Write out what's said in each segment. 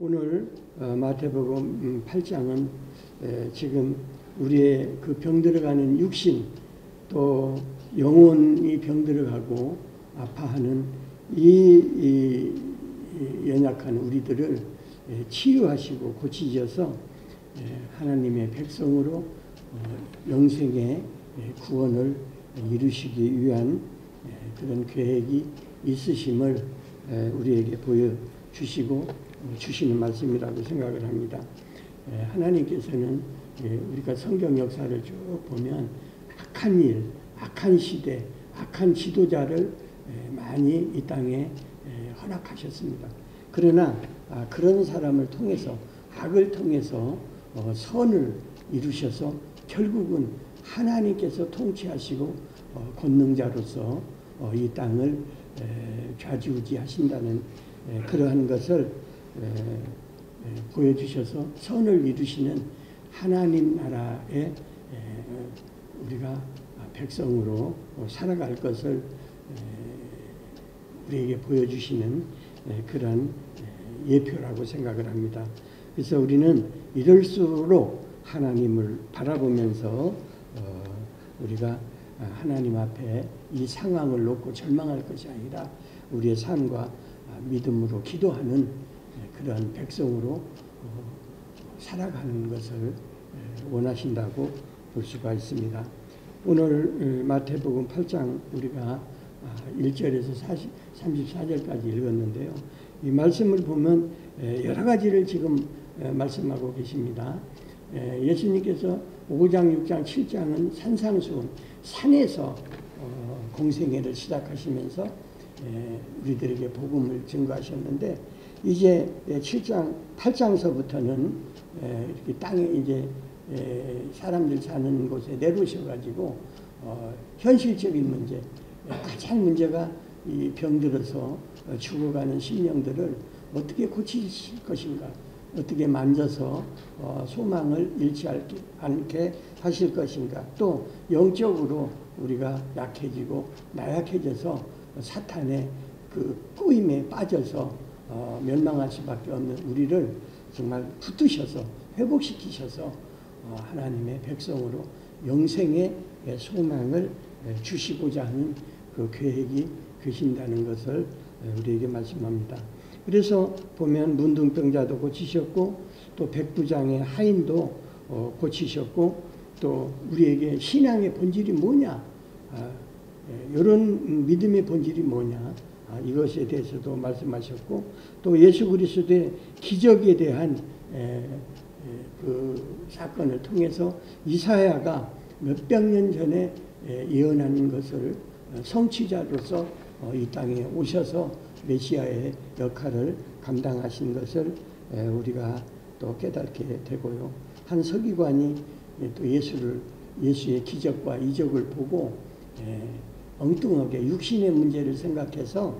오늘 마태복음 8장은 지금 우리의 그 병들어가는 육신 또 영혼이 병들어가고 아파하는 이 연약한 우리들을 치유하시고 고치셔서 하나님의 백성으로 영생의 구원을 이루시기 위한 그런 계획이 있으심을 우리에게 보여주시고 주시는 말씀이라고 생각을 합니다. 하나님께서는 우리가 성경 역사를 쭉 보면 악한 일, 악한 시대, 악한 지도자를 많이 이 땅에 허락하셨습니다. 그러나 그런 사람을 통해서 악을 통해서 선을 이루셔서 결국은 하나님께서 통치하시고 권능자로서 이 땅을 좌지우지하신다는 그러한 것을 보여주셔서 선을 이루시는 하나님 나라에 우리가 백성으로 살아갈 것을 우리에게 보여주시는 그런 예표라고 생각을 합니다. 그래서 우리는 이럴수록 하나님을 바라보면서 우리가 하나님 앞에 이 상황을 놓고 절망할 것이 아니라 우리의 삶과 믿음으로 기도하는 그러한 백성으로 살아가는 것을 원하신다고 볼 수가 있습니다. 오늘 마태복음 8장 우리가 1절에서 34절까지 읽었는데요. 이 말씀을 보면 여러 가지를 지금 말씀하고 계십니다. 예수님께서 5장, 6장, 7장은 산상수훈, 산에서 공생애를 시작하시면서 우리들에게 복음을 증거하셨는데 이제 7장, 8장서부터는 이렇게 땅에 이제 사람들 사는 곳에 내려오셔가지고 현실적인 문제, 가장 문제가 이 병들어서 죽어가는 심령들을 어떻게 고치실 것인가, 어떻게 만져서 소망을 잃지 않게 하실 것인가, 또 영적으로 우리가 약해지고 나약해져서 사탄의 그 꾸임에 빠져서 멸망할 수밖에 없는 우리를 정말 붙드셔서 회복시키셔서 하나님의 백성으로 영생의 소망을 주시고자 하는 그 계획이 계신다는 것을 우리에게 말씀합니다. 그래서 보면 문둥병자도 고치셨고 또 백부장의 하인도 고치셨고 또 우리에게 신앙의 본질이 뭐냐, 이런 믿음의 본질이 뭐냐, 이것에 대해서도 말씀하셨고 또 예수 그리스도의 기적에 대한 그 사건을 통해서 이사야가 몇백 년 전에 예언하는 것을 성취자로서 이 땅에 오셔서 메시아의 역할을 감당하신 것을 우리가 또 깨닫게 되고요. 한 서기관이 또 예수의 기적과 이적을 보고 엉뚱하게 육신의 문제를 생각해서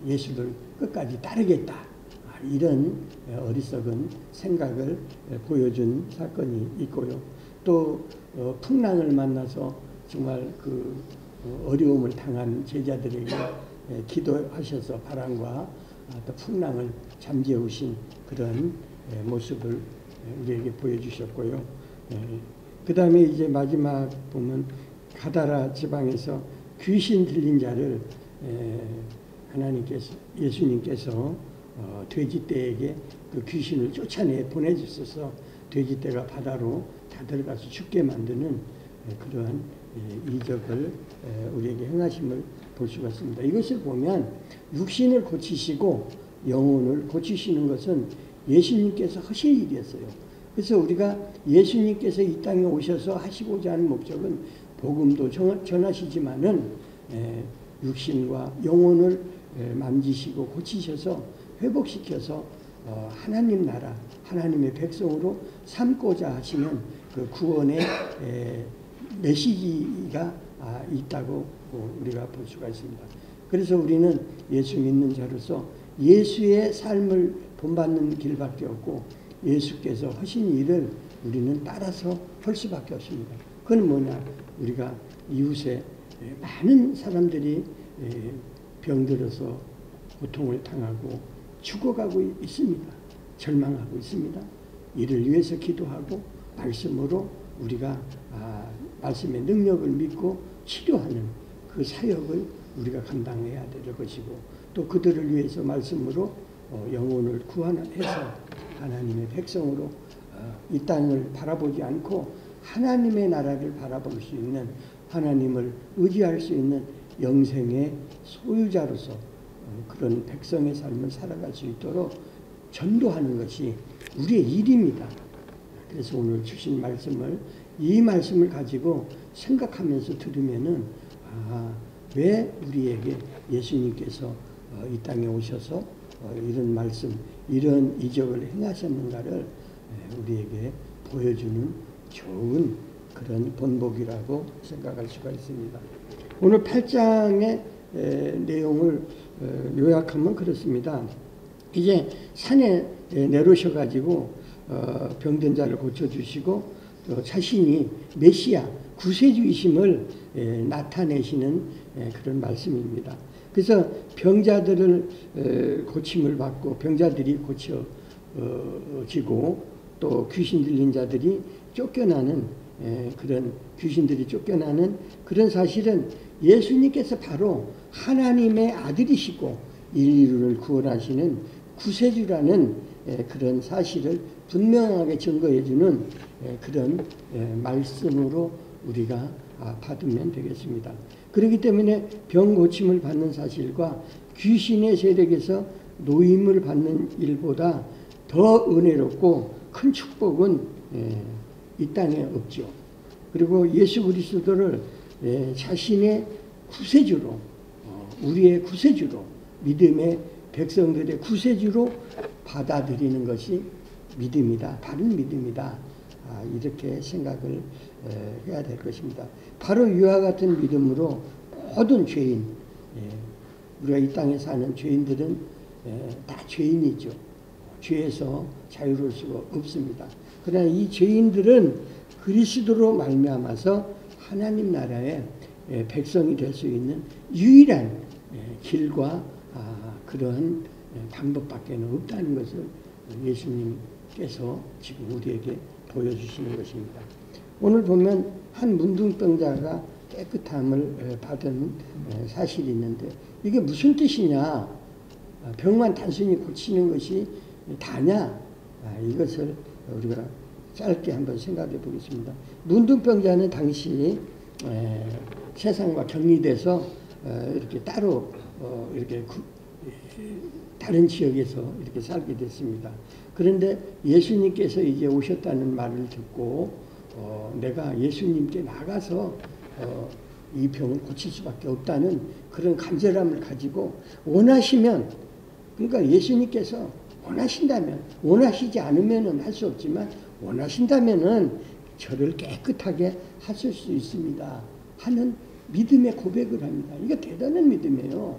예수를 끝까지 따르겠다, 이런 어리석은 생각을 보여준 사건이 있고요. 또 풍랑을 만나서 정말 그 어려움을 당한 제자들에게 기도하셔서 바람과 또 풍랑을 잠재우신 그런 모습을 우리에게 보여주셨고요. 그 다음에 이제 마지막 보면 가다라 지방에서 귀신 들린 자를 예수님께서 돼지떼에게 그 귀신을 쫓아내 보내주셔서 돼지떼가 바다로 다 들어가서 죽게 만드는 그러한 이적을 우리에게 행하심을 볼 수가 있습니다. 이것을 보면 육신을 고치시고 영혼을 고치시는 것은 예수님께서 하실 일이었어요. 그래서 우리가 예수님께서 이 땅에 오셔서 하시고자 하는 목적은 복음도 전하시지만은 육신과 영혼을 만지시고 고치셔서 회복시켜서 하나님 나라, 하나님의 백성으로 삼고자 하시는 그 구원의 메시지가 있다고 우리가 볼 수가 있습니다. 그래서 우리는 예수 믿는 자로서 예수의 삶을 본받는 길밖에 없고 예수께서 하신 일을 우리는 따라서 할 수밖에 없습니다. 그건 뭐냐? 우리가 이웃에 많은 사람들이 병들어서 고통을 당하고 죽어가고 있습니다. 절망하고 있습니다. 이를 위해서 기도하고 말씀으로 우리가 말씀의 능력을 믿고 치료하는 그 사역을 우리가 감당해야 될 것이고, 또 그들을 위해서 말씀으로 영혼을 구원해서 하나님의 백성으로 이 땅을 바라보지 않고 하나님의 나라를 바라볼 수 있는, 하나님을 의지할 수 있는 영생의 소유자로서 그런 백성의 삶을 살아갈 수 있도록 전도하는 것이 우리의 일입니다. 그래서 오늘 주신 말씀을, 이 말씀을 가지고 생각하면서 들으면은 왜 우리에게 예수님께서 이 땅에 오셔서 이런 말씀, 이런 이적을 행하셨는가를 우리에게 보여주는 좋은 그런 본보기라고 생각할 수가 있습니다. 오늘 8장의 내용을 요약하면 그렇습니다. 이제 산에 내려오셔가지고 병든 자를 고쳐주시고 자신이 메시아 구세주이심을 나타내시는 그런 말씀입니다. 그래서 병자들을 고침을 받고 병자들이 고쳐지고 또 귀신 들린 자들이 쫓겨나는 그런 귀신들이 쫓겨나는 그런 사실은 예수님께서 바로 하나님의 아들이시고 인류를 구원하시는 구세주라는 그런 사실을 분명하게 증거해주는 그런 말씀으로 우리가 받으면 되겠습니다. 그렇기 때문에 병 고침을 받는 사실과 귀신의 세력에서 노임을 받는 일보다 더 은혜롭고 큰 축복은 이 땅에 없죠. 그리고 예수 그리스도를 자신의 구세주로, 우리의 구세주로, 믿음의 백성들의 구세주로 받아들이는 것이 믿음이다, 바른 믿음이다, 이렇게 생각을 해야 될 것입니다. 바로 이와 같은 믿음으로 모든 죄인, 우리가 이 땅에 사는 죄인들은 다 죄인이죠. 죄에서 자유로울 수가 없습니다. 그러나 이 죄인들은 그리스도로 말미암아서 하나님 나라의 백성이 될 수 있는 유일한 길과 그러한 방법밖에 없다는 것을 예수님께서 지금 우리에게 보여주시는 것입니다. 오늘 보면 한 문둥병자가 깨끗함을 받은 사실이 있는데 이게 무슨 뜻이냐? 병만 단순히 고치는 것이 다냐? 이것을 우리가 짧게 한번 생각해 보겠습니다. 문둥병자는 당시 세상과 격리돼서 이렇게 따로 이렇게 다른 지역에서 이렇게 살게 됐습니다. 그런데 예수님께서 이제 오셨다는 말을 듣고 내가 예수님께 나가서 이 병을 고칠 수밖에 없다는 그런 간절함을 가지고 원하시면, 그러니까 예수님께서 원하신다면, 원하시지 않으면은 할 수 없지만 원하신다면은 저를 깨끗하게 하실 수 있습니다 하는 믿음의 고백을 합니다. 이거 대단한 믿음이에요.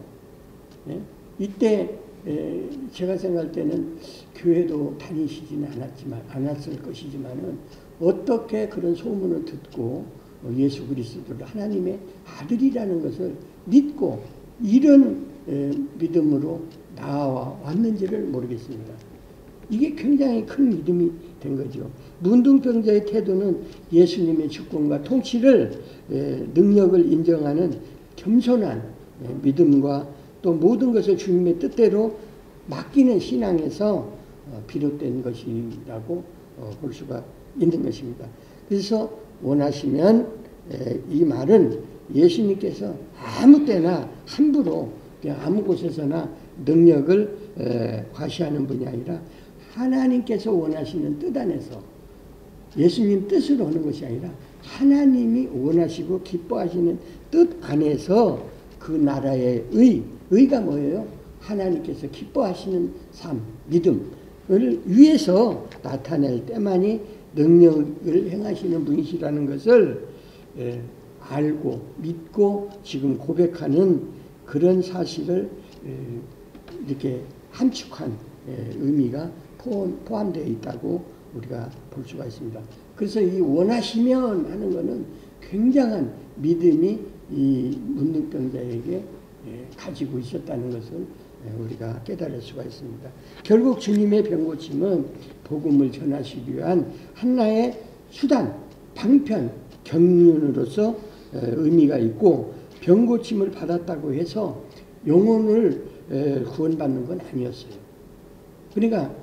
예? 이때 제가 생각할 때는 교회도 다니시지는 않았을 것이지만은 어떻게 그런 소문을 듣고 예수 그리스도를 하나님의 아들이라는 것을 믿고 이런 믿음으로 나왔는지를 모르겠습니다. 이게 굉장히 큰 믿음이 된 거죠. 문둥병자의 태도는 예수님의 주권과 통치를 능력을 인정하는 겸손한 믿음과 또 모든 것을 주님의 뜻대로 맡기는 신앙에서 비롯된 것이라고 볼 수가 있는 것입니다. 그래서 원하시면 이 말은 예수님께서 아무 때나 함부로 그냥 아무 곳에서나 능력을 과시하는 분이 아니라 하나님께서 원하시는 뜻 안에서, 예수님 뜻으로 하는 것이 아니라 하나님이 원하시고 기뻐하시는 뜻 안에서 그 나라의 의가 뭐예요? 하나님께서 기뻐하시는 삶, 믿음을 위해서 나타낼 때만이 능력을 행하시는 분이시라는 것을 알고 믿고 지금 고백하는 그런 사실을 이렇게 함축한 의미가 포함되어 있다고 우리가 볼 수가 있습니다. 그래서 이 원하시면 하는 것은 굉장한 믿음이 이 문둥병자에게 가지고 있었다는 것을 우리가 깨달을 수가 있습니다. 결국 주님의 병고침은 복음을 전하시기 위한 하나의 수단, 방편, 경륜으로서 의미가 있고 병고침을 받았다고 해서 영혼을 구원받는 건 아니었어요. 그러니까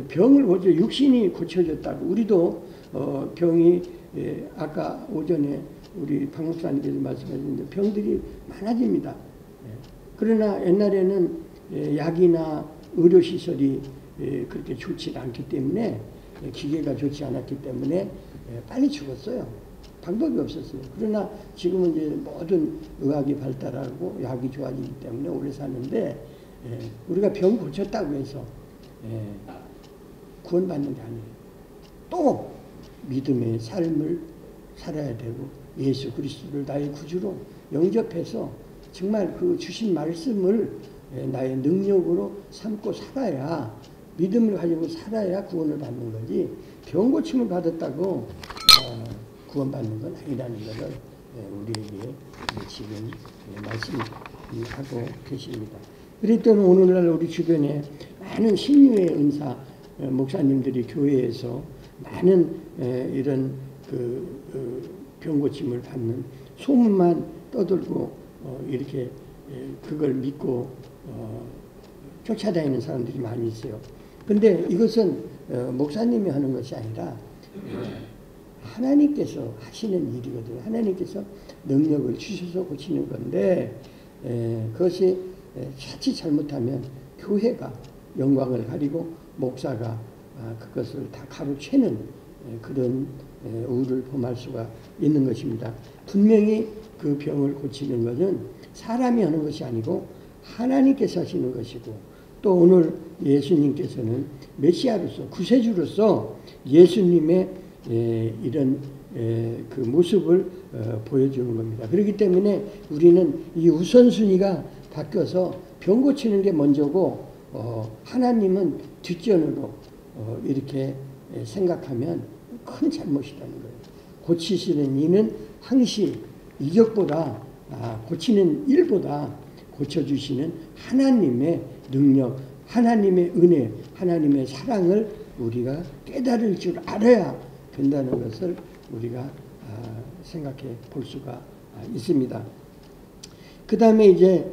병을 고쳐 육신이 고쳐졌다고 우리도 병이 아까 오전에 우리 박 목사님께서 말씀하셨는데 병들이 많아집니다. 그러나 옛날에는 약이나 의료시설이 그렇게 좋지 않기 때문에 기계가 좋지 않았기 때문에 빨리 죽었어요. 방법이 없었어요. 그러나 지금은 이제 모든 의학이 발달하고 약이 좋아지기 때문에 오래 사는데 우리가 병 고쳤다고 해서 구원받는 게 아니에요. 또 믿음의 삶을 살아야 되고 예수 그리스도를 나의 구주로 영접해서 정말 그 주신 말씀을 나의 능력으로 삼고 살아야 믿음을 가지고 살아야 구원을 받는 거지 병고침을 받았다고 구원받는 건 아니라는 것을 우리에게 지금 말씀하고 계십니다. 그랬더니 오늘날 우리 주변에 많은 신유의 은사 목사님들이 교회에서 많은 이런 병고침을 받는 소문만 떠들고 이렇게 그걸 믿고 쫓아다니는 사람들이 많이 있어요. 근데 이것은 목사님이 하는 것이 아니라 하나님께서 하시는 일이거든요. 하나님께서 능력을 주셔서 고치는 건데 그것이 자칫 잘못하면 교회가 영광을 가리고 목사가 그것을 다 가로채는 그런 우를 범할 수가 있는 것입니다. 분명히 그 병을 고치는 것은 사람이 하는 것이 아니고 하나님께서 하시는 것이고 또 오늘 예수님께서는 메시아로서 구세주로서 예수님의 이런 그 모습을 보여주는 겁니다. 그렇기 때문에 우리는 이 우선순위가 바뀌어서 병 고치는 게 먼저고 하나님은 뒷전으로 이렇게 생각하면 큰 잘못이라는 거예요. 고치시는 이는 항시 이적보다 고치는 일보다 고쳐주시는 하나님의 능력, 하나님의 은혜, 하나님의 사랑을 우리가 깨달을 줄 알아야 된다는 것을 우리가 생각해 볼 수가 있습니다. 그 다음에 이제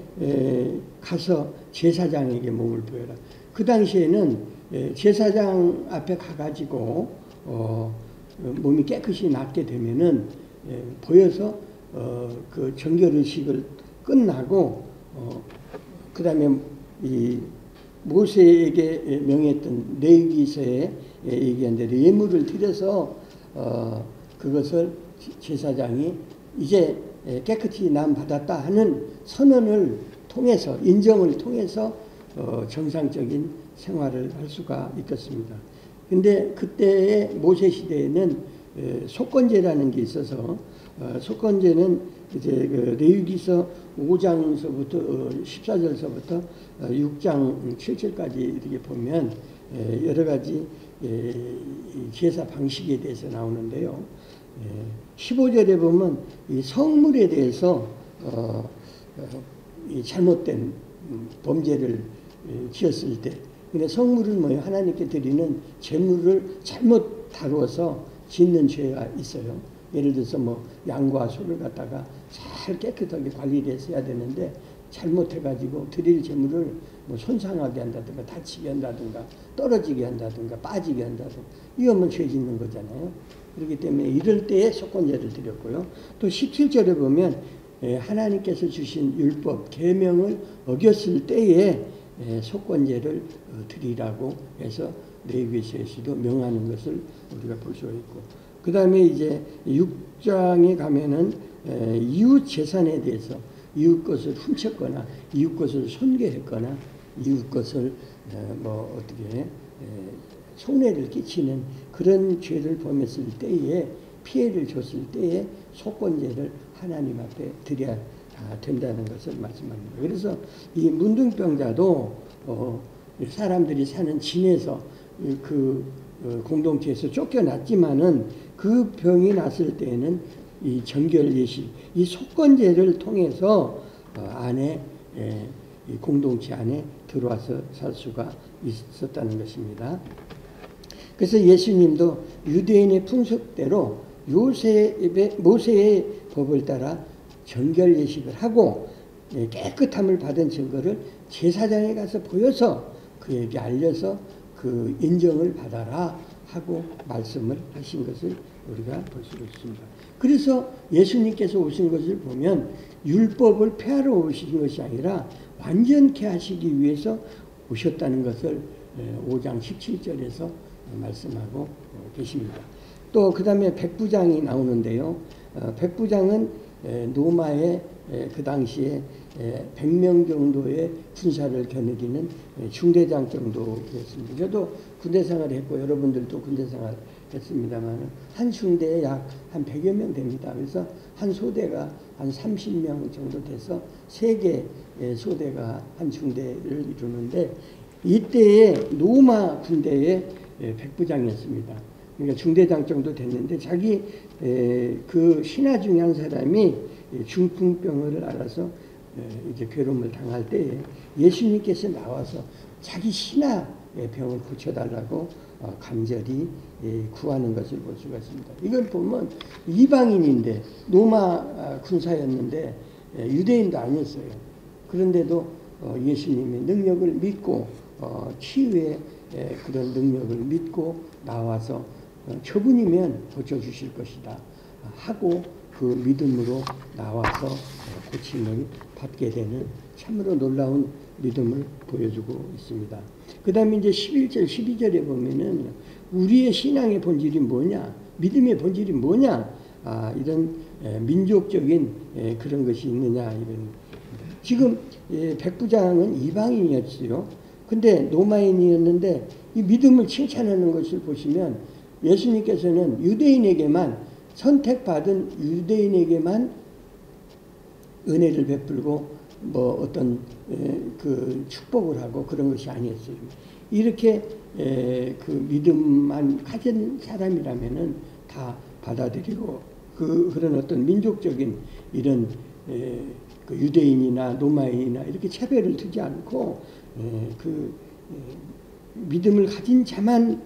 가서 제사장에게 몸을 보여라. 그 당시에는 제사장 앞에 가가지고 몸이 깨끗이 낫게 되면은 보여서 그 정결의식을 끝나고 그 다음에 이 모세에게 명했던 레위기서에 얘기한 대로 예물을 드려서 그것을 제사장이 이제 깨끗이 남 받았다 하는 선언을 통해서 인정을 통해서 정상적인 생활을 할 수가 있겠습니다. 근데 그때의 모세 시대에는 속건제라는 게 있어서 속건제는 이제 그 레위기서 5장서부터 14절서부터 6장 7절까지 이렇게 보면 여러 가지 제사 방식에 대해서 나오는데요. 15절에 보면 이 성물에 대해서 이 잘못된 범죄를 지었을 때, 근데 성물은 뭐예요? 하나님께 드리는 제물을 잘못 다루어서 짓는 죄가 있어요. 예를 들어서 뭐 양과 소를 갖다가 잘 깨끗하게 관리를 했어야 되는데 잘못해가지고 드릴 제물을 뭐 손상하게 한다든가 다치게 한다든가 떨어지게 한다든가 빠지게 한다든가 이거면 죄 짓는 거잖아요. 그렇기 때문에 이럴 때에 속건제를 드렸고요. 또 17절에 보면 하나님께서 주신 율법, 계명을 어겼을 때에 속건제를 드리라고 해서 레위기서에서도 명하는 것을 우리가 볼 수가 있고, 그 다음에 이제 6장에 가면은 이웃 재산에 대해서 이웃 것을 훔쳤거나 이웃 것을 손괴했거나 이웃 것을 뭐 어떻게 손해를 끼치는 그런 죄를 범했을 때에 피해를 줬을 때에 속건제를 하나님 앞에 드려야 된다는 것을 말씀합니다. 그래서 이 문둥병자도 사람들이 사는 진에서 그 공동체에서 쫓겨났지만은 그 병이 났을 때에는 이 정결 예식, 이 속건제를 통해서 안에 이 공동체 안에 들어와서 살 수가 있었다는 것입니다. 그래서 예수님도 유대인의 풍습대로 모세의 법을 따라 정결 예식을 하고 깨끗함을 받은 증거를 제사장에 가서 보여서 그에게 알려서 그 인정을 받아라 하고 말씀을 하신 것을 우리가 볼 수 있습니다. 그래서 예수님께서 오신 것을 보면 율법을 폐하러 오신 것이 아니라 완전케 하시기 위해서 오셨다는 것을 5장 17절에서 말씀하고 계십니다. 또 그 다음에 백부장이 나오는데요. 백부장은 로마의 그 당시에 100명 정도의 군사를 겨누기는 중대장 정도였습니다. 저도 군대 생활을 했고 여러분들도 군대 생활을 했습니다만 한 중대에 약 한 100여 명 됩니다. 그래서 한 소대가 한 30명 정도 돼서 3개 소대가 한 중대를 이루는데 이때의 로마 군대의 백부장이었습니다. 그러니까 중대장 정도 됐는데 자기 그 신하 중에 한 사람이 중풍병을 앓아서 이제 괴로움을 당할 때에 예수님께서 나와서 자기 신하의 병을 고쳐달라고 간절히 구하는 것을 볼 수가 있습니다. 이걸 보면 이방인인데 로마 군사였는데 유대인도 아니었어요. 그런데도 예수님의 능력을 믿고 치유의 그런 능력을 믿고 나와서 저분이면 고쳐주실 것이다 하고 그 믿음으로 나와서 고침을 받게 되는 참으로 놀라운 믿음을 보여주고 있습니다. 그 다음에 이제 11절, 12절에 보면은 우리의 신앙의 본질이 뭐냐? 믿음의 본질이 뭐냐? 이런 민족적인 그런 것이 있느냐? 이런. 지금 백부장은 이방인이었어요. 근데 로마인이었는데 이 믿음을 칭찬하는 것을 보시면 예수님께서는 유대인에게만 선택받은 유대인에게만 은혜를 베풀고 뭐 어떤 그 축복을 하고 그런 것이 아니었어요. 이렇게 그 믿음만 가진 사람이라면은 다 받아들이고 그런 어떤 민족적인 이런 그 유대인이나 로마인이나 이렇게 차별을 두지 않고 그 믿음을 가진 자만을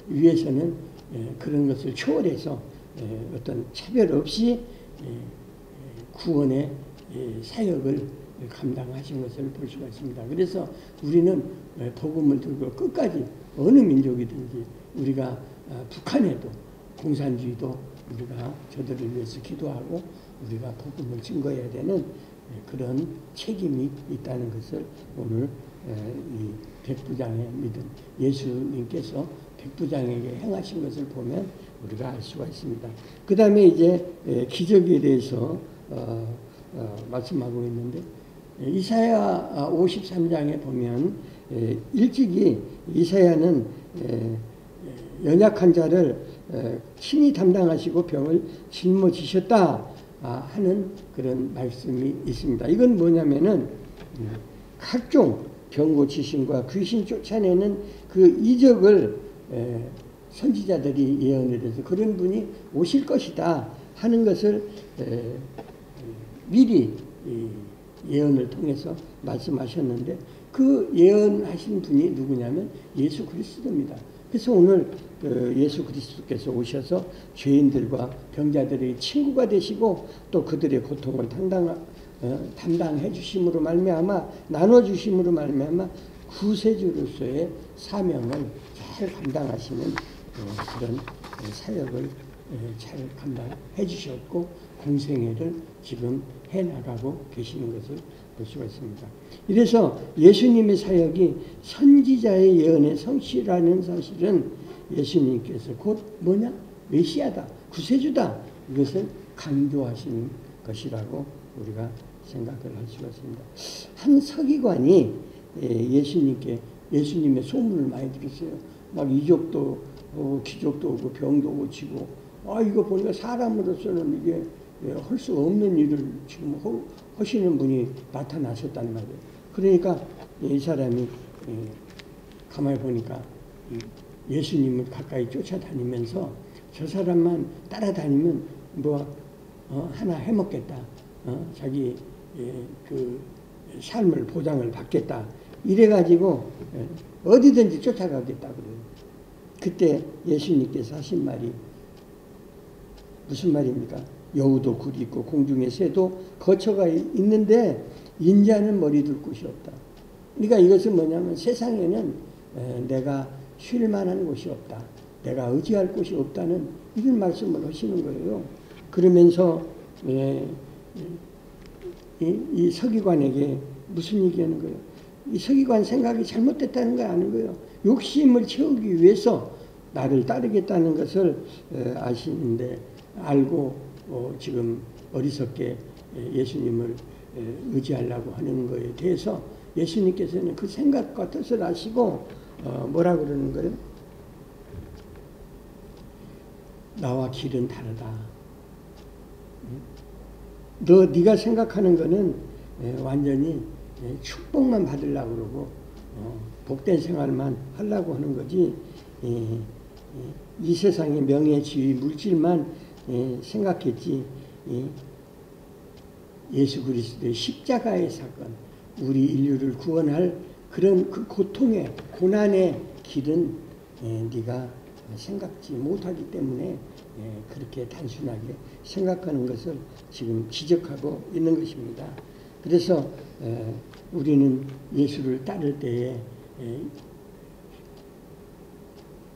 위해서는 그런 것을 초월해서 어떤 차별 없이 구원의 사역을 감당하신 것을 볼 수가 있습니다. 그래서 우리는 복음을 들고 끝까지 어느 민족이든지 우리가 북한에도 공산주의도 우리가 저들을 위해서 기도하고 우리가 복음을 증거해야 되는 그런 책임이 있다는 것을 오늘 이 백부장의 믿음, 예수님께서 백부장에게 행하신 것을 보면 우리가 알 수가 있습니다. 그 다음에 이제 기적에 대해서 말씀하고 있는데 이사야 53장에 보면 일찍이 이사야는 연약한 자를 친히 담당하시고 병을 짊어지셨다 하는 그런 말씀이 있습니다. 이건 뭐냐면은 각종 병 고치심과 귀신 쫓아내는 그 이적을 선지자들이 예언을 해서 그런 분이 오실 것이다 하는 것을 미리 예언을 통해서 말씀하셨는데 그 예언하신 분이 누구냐면 예수 그리스도입니다. 그래서 오늘 예수 그리스도께서 오셔서 죄인들과 병자들의 친구가 되시고 또 그들의 고통을 담당해 주심으로 말미암아 나눠 주심으로 말미암아 구세주로서의 사명을 잘 감당하시는 그런 사역을 잘 감당해 주셨고 공생애를 지금 해나가고 계시는 것을 볼 수가 있습니다. 이래서 예수님의 사역이 선지자의 예언의 성취라는 사실은 예수님께서 곧 뭐냐? 메시아다, 구세주다. 이것을 강조하신 것이라고 우리가 생각을 할 수가 있습니다. 한 서기관이 예수님의 소문을 많이 들었어요. 막 이적도 오고 기적도 오고 병도 고치고 이거 보니까 사람으로서는 이게 할 수 없는 일을 지금 하시는 분이 나타나셨단 말이에요. 그러니까 이 사람이 가만히 보니까 예수님을 가까이 쫓아다니면서 저 사람만 따라다니면 하나 해먹겠다. 자기 그 삶을 보장을 받겠다. 이래가지고 어디든지 쫓아가겠다 그래요. 그때 예수님께서 하신 말이 무슨 말입니까? 여우도 굴이 있고 공중의 새도 거처가 있는데 인자는 머리 둘 곳이 없다. 그러니까 이것은 뭐냐면 세상에는 내가 쉴 만한 곳이 없다. 내가 의지할 곳이 없다는 이런 말씀을 하시는 거예요. 그러면서 이 서기관에게 무슨 얘기하는 거예요? 이 서기관 생각이 잘못됐다는 거 아는 거예요. 욕심을 채우기 위해서 나를 따르겠다는 것을 아시는데 알고 지금 어리석게 예수님을 의지하려고 하는 것에 대해서 예수님께서는 그 생각과 뜻을 아시고 뭐라 그러는 거예요? 나와 길은 다르다. 네가 생각하는 거는 완전히 축복만 받으려고 그러고 복된 생활만 하려고 하는 거지 이 세상의 명예, 지위, 물질만 생각했지 예수 그리스도의 십자가의 사건, 우리 인류를 구원할 그런 그 고통의 고난의 길은 네가 생각지 못하기 때문에 그렇게 단순하게 생각하는 것을 지금 지적하고 있는 것입니다. 그래서 우리는 예수를 따를 때에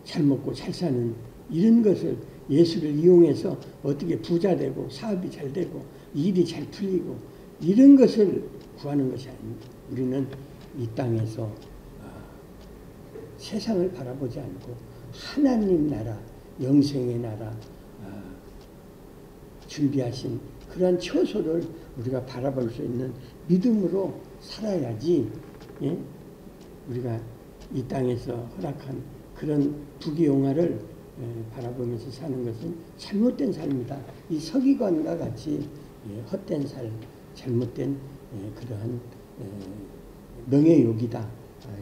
잘 먹고 잘 사는 이런 것을 예수를 이용해서 어떻게 부자 되고 사업이 잘 되고 일이 잘 풀리고 이런 것을 구하는 것이 아닙니다. 우리는 이 땅에서 세상을 바라보지 않고 하나님 나라, 영생의 나라 준비하신 그러한 처소를 우리가 바라볼 수 있는 믿음으로 살아야지 우리가 이 땅에서 허락한 그런 부귀영화를 바라보면서 사는 것은 잘못된 삶이다. 이 서기관과 같이 헛된 삶, 잘못된 그러한 명예욕이다.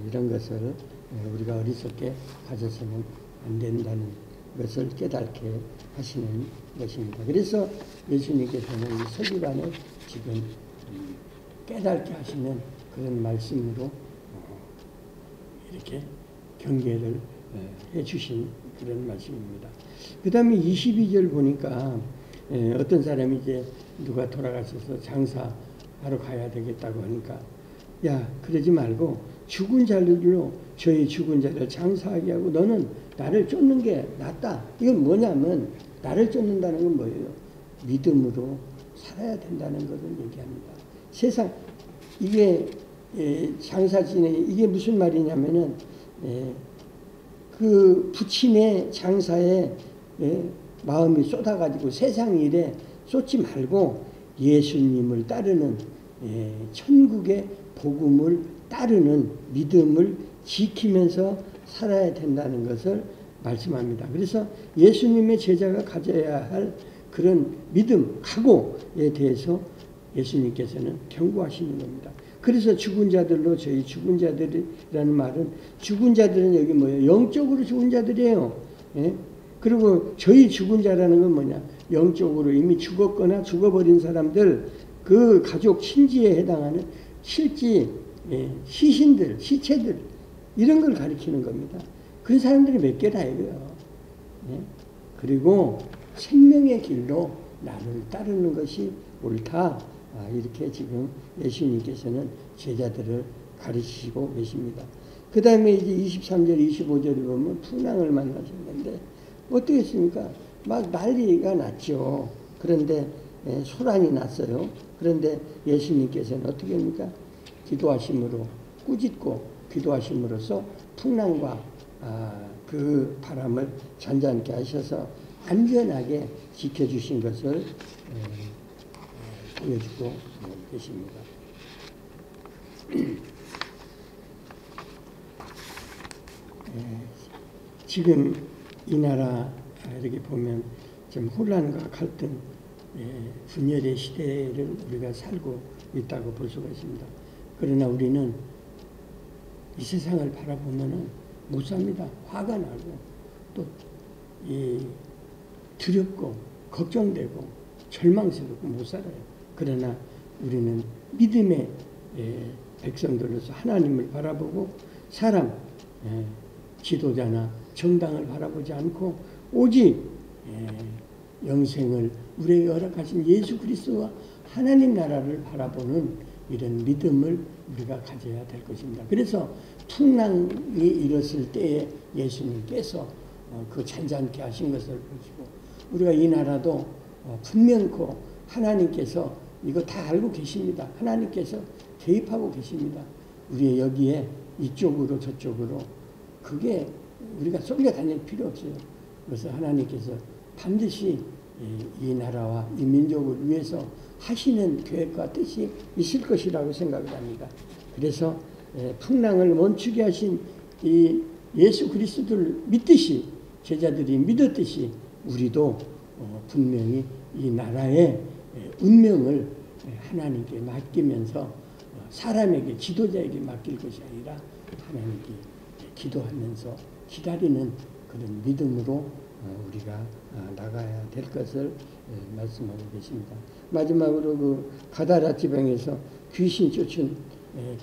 이런 것을 우리가 어리석게 가져서는 안 된다는 것을 깨닫게 하시는 것입니다. 그래서 예수님께서는 이 서기관을 지금 깨닫게 하시는 그런 말씀으로 이렇게 경계를 해주신 그런 말씀입니다. 그 다음에 22절 보니까 어떤 사람이 이제 누가 돌아가셔서 장사하러 가야 되겠다고 하니까 야 그러지 말고 죽은 자들로 저희 죽은 자를 장사하게 하고 너는 나를 쫓는 게 낫다. 이건 뭐냐면 나를 쫓는다는 건 뭐예요? 믿음으로 살아야 된다는 것을 얘기합니다. 세상 이게 장사진에 이게 무슨 말이냐면은 그 부친의 장사에 마음이 쏟아가지고 세상 일에 쏟지 말고 예수님을 따르는 천국의 복음을 따르는 믿음을 지키면서 살아야 된다는 것을 말씀합니다. 그래서 예수님의 제자가 가져야 할 그런 믿음, 각오에 대해서 예수님께서는 경고하시는 겁니다. 그래서 죽은 자들로 저희 죽은 자들이라는 말은 죽은 자들은 여기 뭐예요? 영적으로 죽은 자들이에요. 그리고 저희 죽은 자라는 건 뭐냐? 영적으로 이미 죽었거나 죽어버린 사람들 그 가족 친지에 해당하는 실지 시신들, 시체들 이런 걸 가리키는 겁니다. 그런 사람들이 몇 개라 이거예요. 그리고 생명의 길로 나를 따르는 것이 옳다. 이렇게 지금 예수님께서는 제자들을 가르치시고 계십니다. 그 다음에 이제 23절, 25절에 보면 풍랑을 만나셨는데 어떻게 했습니까? 막 난리가 났죠. 그런데 소란이 났어요. 그런데 예수님께서는 어떻게 합니까? 기도하심으로 꾸짖고 기도하심으로써 풍랑과 그 바람을 잔잔케 하셔서 안전하게 지켜주신 것을 보여주고 계십니다. 지금 이 나라 이렇게 보면 좀 혼란과 갈등, 분열의 시대를 우리가 살고 있다고 볼 수가 있습니다. 그러나 우리는 이 세상을 바라보면은 못 삽니다. 화가 나고 또 두렵고 걱정되고 절망스럽고 못 살아요. 그러나 우리는 믿음의 백성들로서 하나님을 바라보고 사람, 지도자나 정당을 바라보지 않고 오직 영생을 우리에게 허락하신 예수 그리스도와 하나님 나라를 바라보는 이런 믿음을 우리가 가져야 될 것입니다. 그래서 풍랑이 일었을 때에 예수님께서 그 잔잔케 하신 것을 보시고 우리가 이 나라도 분명코 하나님께서 이거 다 알고 계십니다. 하나님께서 개입하고 계십니다. 우리 여기에 이쪽으로 저쪽으로 그게 우리가 쏠려 다닐 필요 없어요. 그래서 하나님께서 반드시 이 나라와 이 민족을 위해서 하시는 계획과 뜻이 있을 것이라고 생각을 합니다. 그래서 풍랑을 멈추게 하신 이 예수 그리스도를 믿듯이 제자들이 믿었듯이 우리도 분명히 이 나라의 운명을 하나님께 맡기면서 사람에게 지도자에게 맡길 것이 아니라 하나님께 기도하면서 기다리는 그런 믿음으로 우리가 나가야 될 것을 말씀하고 계십니다. 마지막으로 그 가다라 지방에서 귀신 쫓은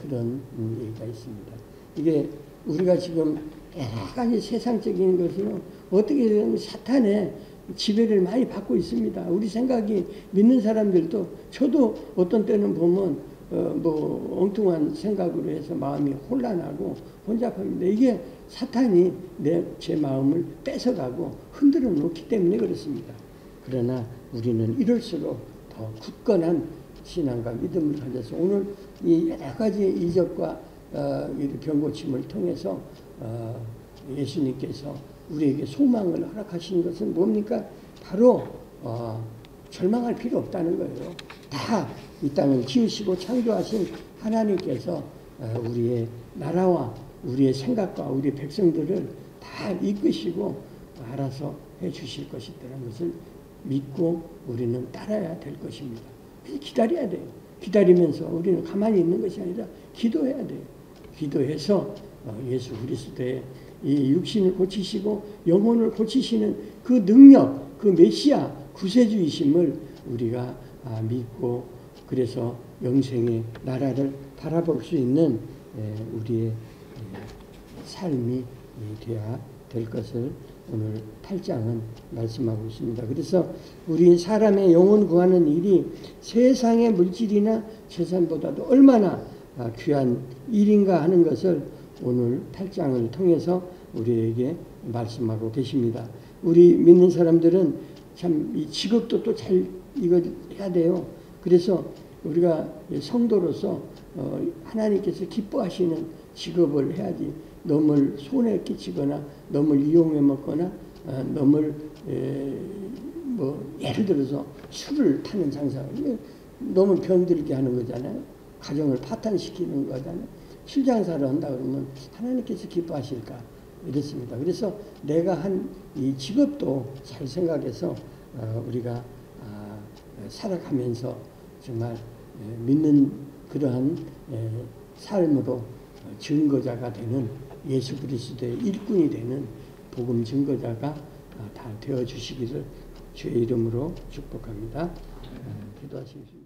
그런 얘기가 있습니다. 이게 우리가 지금 여러 가지 세상적인 것으로 어떻게든 사탄의 지배를 많이 받고 있습니다. 우리 생각이 믿는 사람들도 저도 어떤 때는 보면 뭐 엉뚱한 생각으로 해서 마음이 혼란하고 혼잡합니다. 이게 사탄이 제 마음을 뺏어가고 흔들어 놓기 때문에 그렇습니다. 그러나 우리는 이럴수록 더 굳건한 신앙과 믿음을 가져서 오늘 이 여러 가지 이적과 병고침을 통해서 예수님께서 우리에게 소망을 허락하신 것은 뭡니까? 바로 절망할 필요 없다는 거예요. 다 이 땅을 지으시고 창조하신 하나님께서 우리의 나라와 우리의 생각과 우리의 백성들을 다 이끄시고 알아서 해 주실 것이라는 것을 믿고 우리는 따라야 될 것입니다. 그래서 기다려야 돼요. 기다리면서 우리는 가만히 있는 것이 아니라 기도해야 돼요. 기도해서 예수 그리스도의 이 육신을 고치시고 영혼을 고치시는 그 능력, 그 메시아 구세주이심을 우리가 믿고 그래서 영생의 나라를 바라볼 수 있는 우리의 삶이 되어야 될 것을 오늘 8장은 말씀하고 있습니다. 그래서 우리 사람의 영혼 구하는 일이 세상의 물질이나 재산보다도 얼마나 귀한 일인가 하는 것을 오늘 8장을 통해서 우리에게 말씀하고 계십니다. 우리 믿는 사람들은 참 이 직업도 또 잘 이거 해야 돼요. 그래서 우리가 성도로서 하나님께서 기뻐하시는 직업을 해야지 너무 손해 끼치거나 너무 이용해 먹거나 너무 뭐 예를 들어서 술을 타는 장사 너무 병들게 하는 거잖아요. 가정을 파탄시키는 거잖아요. 술 장사를 한다 그러면 하나님께서 기뻐하실까 이랬습니다. 그래서 내가 한 이 직업도 잘 생각해서 우리가 살아가면서 정말 믿는 그러한 삶으로 증거자가 되는 예수 그리스도의 일꾼이 되는 복음 증거자가 다 되어주시기를 주의 이름으로 축복합니다. 기도하시겠습니다.